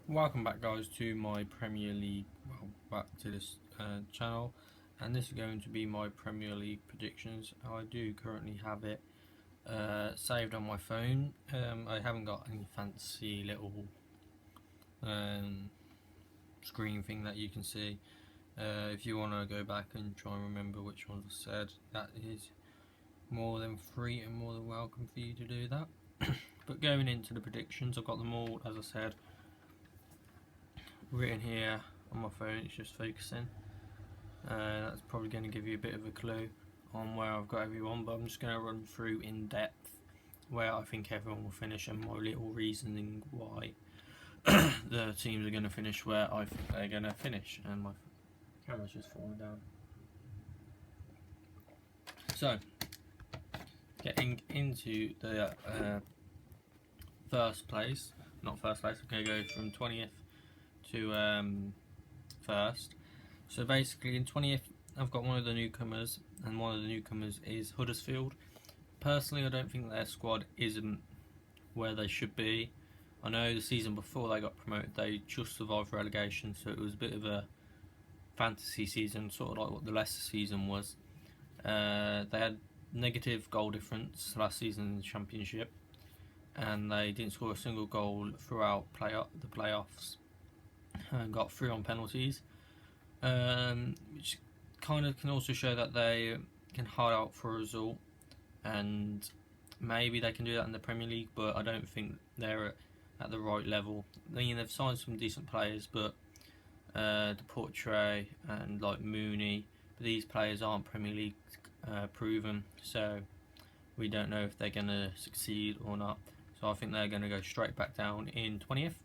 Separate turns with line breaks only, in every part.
Welcome back, guys, to my Premier League, back to this channel, and this is going to be my Premier League predictions. I do currently have it saved on my phone. I haven't got any fancy little screen thing that you can see. If you want to go back and try and remember which ones I said, that is more than free and more than welcome for you to do that. But going into the predictions, I've got them all, as I said, written here on my phone. It's just focusing. That's probably going to give you a bit of a clue on where I've got everyone, but I'm just going to run through in depth where I think everyone will finish and my little reasoning why the teams are going to finish where I think they're going to finish. And my camera's just falling down. So, getting into the first place, not first place, I'm going to go from 20th to first. So basically in 20th I've got one of the newcomers, and one of the newcomers is Huddersfield. Personally, I don't think their squad isn't where they should be. I know the season before they got promoted they just survived relegation, so it was a bit of a fantasy season, sort of like what the Leicester season was. They had negative goal difference last season in the Championship, and they didn't score a single goal throughout the playoffs, and got 3 on penalties, which kind of can also show that they can hold out for a result, and maybe they can do that in the Premier League, but I don't think they're at the right level. I mean, they've signed some decent players, but Deportre and like Mooney, but these players aren't Premier League proven, so we don't know if they're going to succeed or not. So I think they're going to go straight back down in 20th.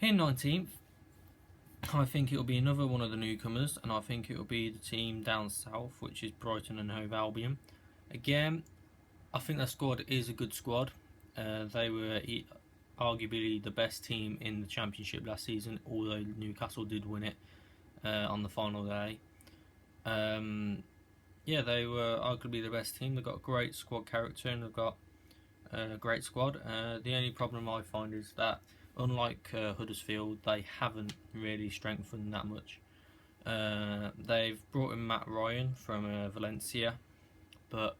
In 19th, I think it'll be another one of the newcomers, and I think it'll be the team down south, which is Brighton and Hove Albion. Again, I think their squad is a good squad. They were arguably the best team in the Championship last season, although Newcastle did win it on the final day. Yeah, they were arguably the best team. They've got great squad character and they've got a great squad. The only problem I find is that unlike Huddersfield, they haven't really strengthened that much. They've brought in Matt Ryan from Valencia, but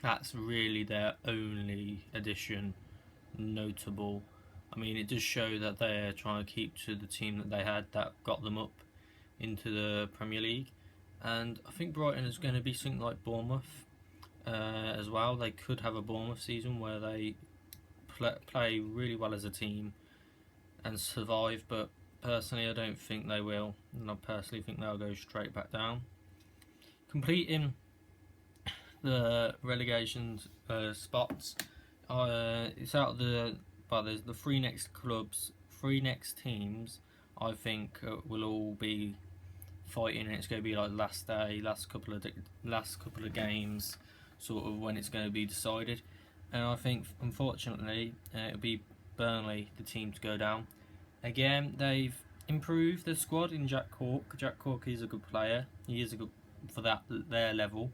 that's really their only addition notable. I mean, it does show that they're trying to keep to the team that they had that got them up into the Premier League. And I think Brighton is going to be something like Bournemouth as well. They could have a Bournemouth season where they play really well as a team and survive, but personally I don't think they will, and I personally think they'll go straight back down. Completing the relegation spots, it's out of there's the 3 next clubs, 3 next teams I think will all be fighting, and it's going to be like last day, last couple of games, sort of when it's going to be decided. And I think, unfortunately, it'll be Burnley, the team to go down. Again, they've improved the squad in Jack Cork. Jack Cork is a good player. He is a good for their level.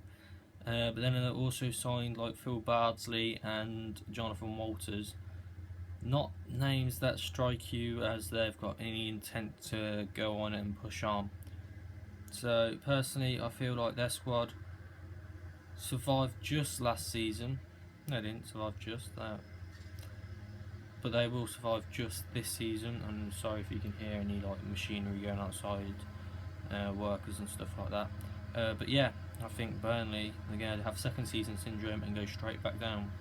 But then they've also signed like Phil Bardsley and Jonathan Walters. Not names that strike you as they've got any intent to go on and push on. So personally, I feel like their squad survived just last season. They didn't survive just that, but they will survive just this season. I'm sorry if you can hear any like machinery going outside, workers and stuff like that. But yeah, I think Burnley are going to have second season syndrome and go straight back down.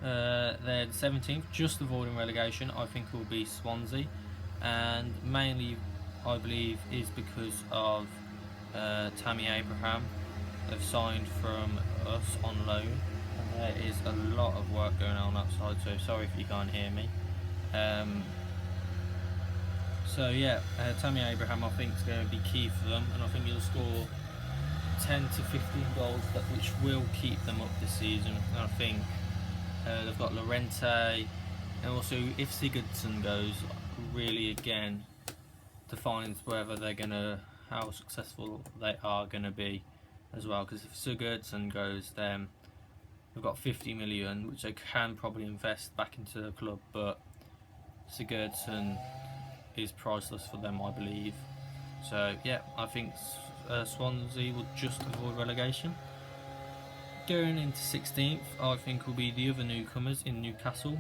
They're 17th, just avoiding relegation. I think it will be Swansea, and mainly I believe is because of Tammy Abraham. They've signed from us on loan, and there is a lot of work going on outside, so sorry if you can't hear me. So yeah, Tammy Abraham I think is going to be key for them, and I think he'll score 10 to 15 goals, which will keep them up this season. And I think they've got Llorente, and also if Sigurdsson goes, really again defines whether they're how successful they are going to be as well, because if Sigurdsson goes, then they've got 50 million, which they can probably invest back into the club, but Sigurdsson is priceless for them, I believe. So yeah, I think Swansea will just avoid relegation. Going into 16th, I think will be the other newcomers in Newcastle.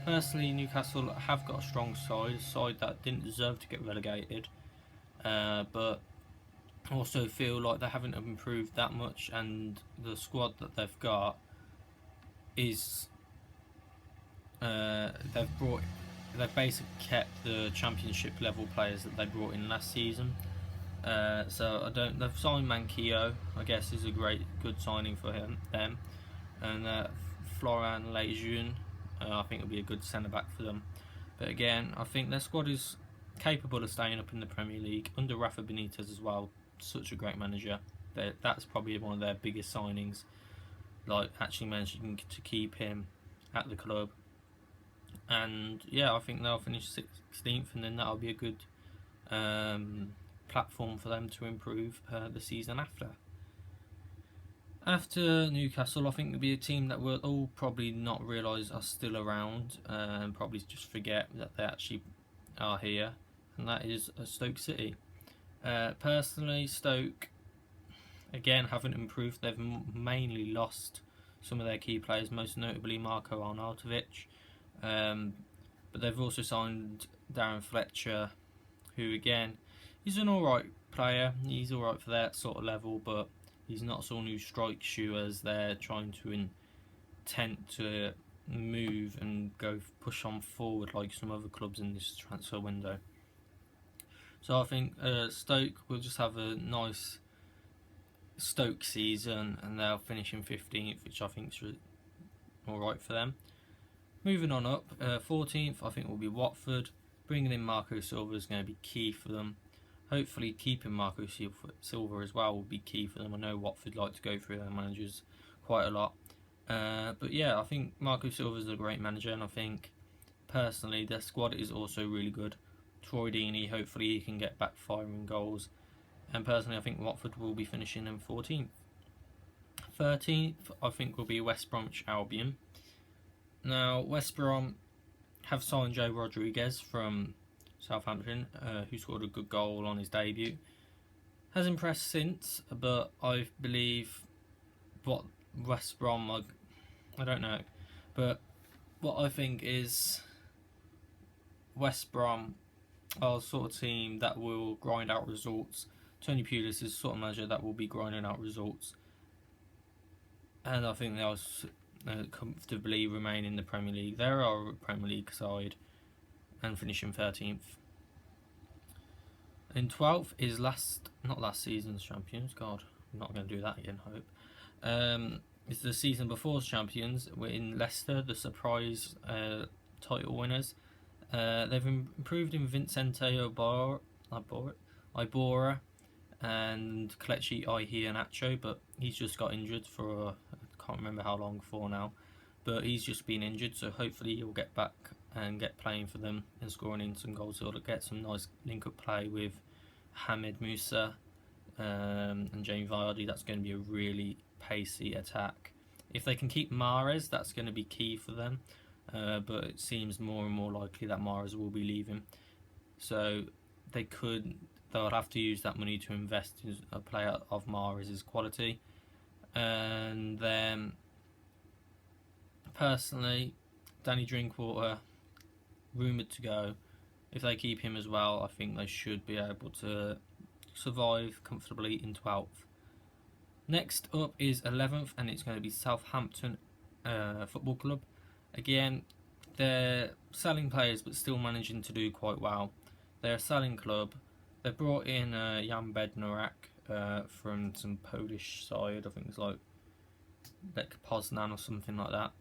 Personally, Newcastle have got a strong side, a side that didn't deserve to get relegated, but also feel like they haven't improved that much, and the squad that they've got is they've basically kept the championship level players that they brought in last season. So they've signed Manquillo, I guess is a good signing for them, and Florian Lejeune, I think will be a good centre back for them. But again, I think their squad is capable of staying up in the Premier League under Rafa Benitez as well. Such a great manager. That's probably one of their biggest signings, like actually managing to keep him at the club. And yeah, I think they'll finish 16th, and then that'll be a good platform for them to improve the season after. After Newcastle, I think there'll be a team that we'll all probably not realise are still around, and probably just forget that they actually are here, and that is Stoke City. Personally, Stoke again haven't improved. They've mainly lost some of their key players, most notably Marko Arnautovic, but they've also signed Darren Fletcher, who again, he's an alright player. He's alright for that sort of level, but he's not someone who strikes you as they're trying to intent to move and push on forward like some other clubs in this transfer window. So I think Stoke will just have a nice Stoke season, and they'll finish in 15th, which I think is alright for them. Moving on up, 14th I think will be Watford. Bringing in Marco Silva is going to be key for them. Hopefully keeping Marco Silva as well will be key for them. I know Watford like to go through their managers quite a lot. But yeah, I think Marco Silva is a great manager, and I think personally their squad is also really good. Troy Deeney, hopefully he can get back firing goals. And personally I think Watford will be finishing in 14th. 13th I think will be West Bromwich Albion. Now West Brom have signed Joe Rodriguez from Southampton, who scored a good goal on his debut. Has impressed since, but I believe what West Brom, I don't know, but what I think is West Brom are the sort of team that will grind out results. Tony Pulis is the sort of manager that will be grinding out results, and I think they'll comfortably remain in the Premier League. They're our Premier League side, and finishing 13th. In 12th is not last season's champions. God, I'm not going to do that again, I hope. It's the season before's champions. We're in Leicester, the surprise title winners. They've improved in Vincente Iborra and Kelechi Iheanacho, but he's just got injured for I can't remember how long for now. But he's just been injured, so hopefully he'll get back and get playing for them and scoring in some goals. So he'll get some nice link-up play with Hamid Musa and Jamie Vardy. That's going to be a really pacey attack. If they can keep Mahrez, that's going to be key for them. But it seems more and more likely that Mahrez will be leaving. So they'll have to use that money to invest in a player of Mahrez's quality. And then, personally, Danny Drinkwater, rumoured to go. If they keep him as well, I think they should be able to survive comfortably in 12th. Next up is 11th, and it's going to be Southampton Football Club. Again, they're selling players but still managing to do quite well. They're a selling club. They've brought in Jan Bednarak from some Polish side. I think it's like Lech Poznan or something like that.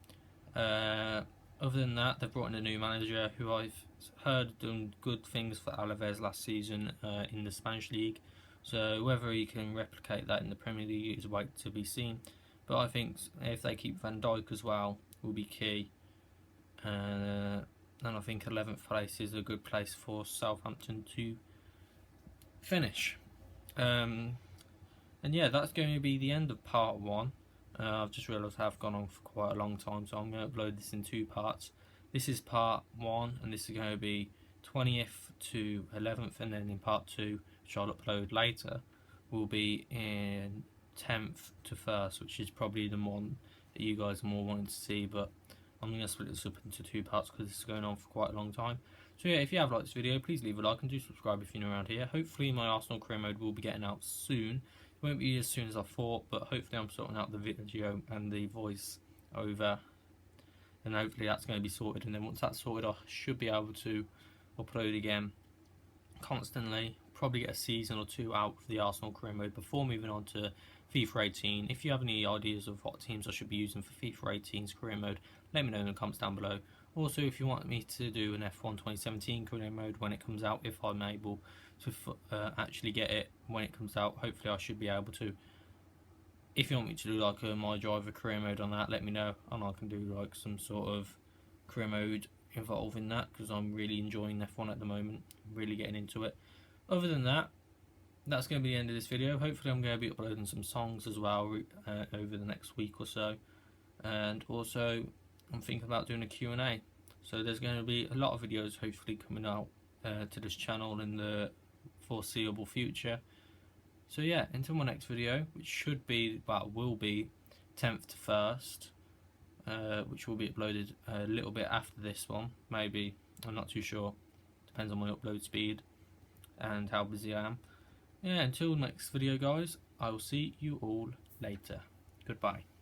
Other than that, they've brought in a new manager who I've heard done good things for Alaves last season in the Spanish League. So whether he can replicate that in the Premier League is wait to be seen. But I think if they keep Van Dijk as well, will be key. And I think 11th place is a good place for Southampton to finish. And yeah, that's going to be the end of part 1. I've just realised I've gone on for quite a long time, so I'm going to upload this in 2 parts. This is part 1, and this is going to be 20th to 11th, and then in part 2, which I'll upload later, will be in 10th to 1st, which is probably the one that you guys are more wanting to see, but I'm going to split this up into 2 parts because this is going on for quite a long time. So yeah, if you have liked this video, please leave a like and do subscribe if you're new around here. Hopefully my Arsenal career mode will be getting out soon. It won't be as soon as I thought, but hopefully I'm sorting out the video and the voice over, and hopefully that's going to be sorted, and then once that's sorted I should be able to upload again constantly. Probably get a season or 2 out for the Arsenal career mode before moving on to FIFA 18. If you have any ideas of what teams I should be using for FIFA 18's career mode, let me know in the comments down below. Also, if you want me to do an F1 2017 career mode when it comes out, if I'm able to actually get it when it comes out, hopefully I should be able to. If you want me to do like a My Driver career mode on that, let me know, and I can do like some sort of career mode involving that, because I'm really enjoying F1 at the moment, really getting into it. Other than that, that's going to be the end of this video. Hopefully I'm going to be uploading some songs as well over the next week or so, and also I'm thinking about doing a Q&A. So there's going to be a lot of videos hopefully coming out to this channel in the foreseeable future. So yeah, until my next video, which should be, well, will be 10th to 1st, which will be uploaded a little bit after this one, maybe, I'm not too sure, depends on my upload speed and how busy I am. Yeah, until next video guys, I will see you all later. Goodbye.